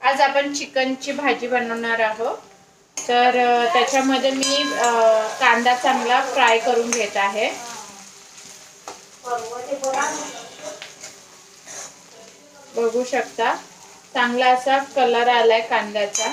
आज आपण चिकनची भाजी बनवणार आहोत। तर त्याच्यामध्ये मी कांदा चांगला फ्राय करून घेत आहे। बघू शकता चांगला असा कलर आलाय कांद्याचा।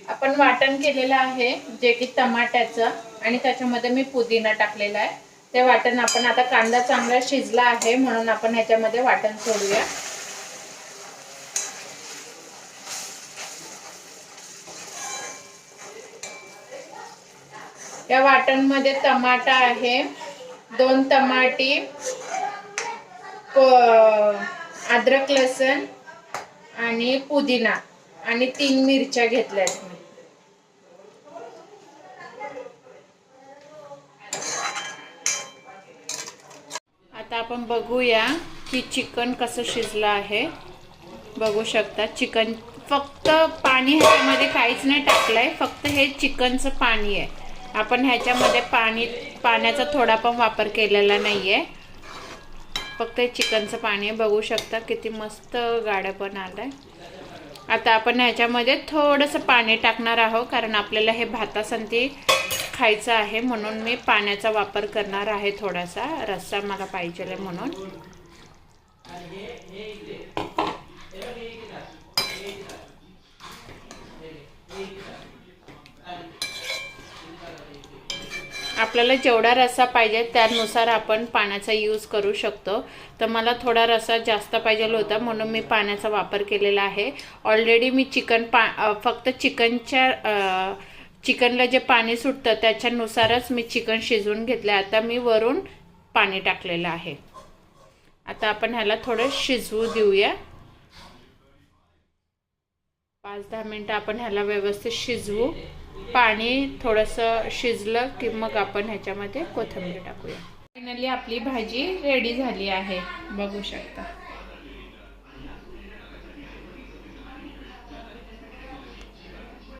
आपण वाटण केलेलं आहे जे की टमाट्याचं, आणि त्याच्यामध्ये मी पुदिना टाकलेला आहे। ते वाटण आपण आता कांदा चांगला शिजला आहे म्हणून आपण ह्याच्यामध्ये वाटण सोडूया। या वाटणमध्ये टमाटा आहे, 2 टमाटी, अद्रक लसूण आणि पुदिना आणि 3 मिरच्या घेतल्यात मी। आता आपण बघूया की चिकन कसं शिजलं आहे। बघू शकता चिकन फक्त पाणी ह्याच्यामध्ये काहीच नाही टाकलंय, फक्त हे चिकनचं पाणी आहे। आपण ह्याच्यामध्ये पाण्याचा थोडा पण वापर केलेला नाहीये, फक्त चिकनचं पाणी आहे। बघू शकता किती मस्त गाढपण आलंय। आता आपण ह्याच्यामध्ये थोडंसं पाणी टाकणार आहोत, कारण आपल्याला हे भातासंती खायचं आहे म्हणून मी पाण्याचा वापर करणार आहे। थोडासा रस्सा मला पाहिजे म्हणून। आपल्याला जेवढा रस्सा पाहिजे त्यानुसार आपण पाण्याचा यूज करू शकतो। तर मला थोडा रस्सा जास्त पाहिजे होता म्हणून मी पाण्याचा वापर केलेला आहे। ऑलरेडी मी फक्त चिकनला जे पाणी सुटतं त्याच्यानुसारच मी चिकन शिजवून घेतलं। आता मी वरून पाणी टाकलेलं आहे। आता आपण ह्याला थोडं शिजवू देऊया। 5-10 मिनिटं आपण ह्याला व्यवस्थित शिजवू। पाणी थोडंसं शिजलं की मग आपण ह्याच्यामध्ये कोथिंबीर टाकूया। फायनली आपली भाजी रेडी झाली आहे, बघू शकता।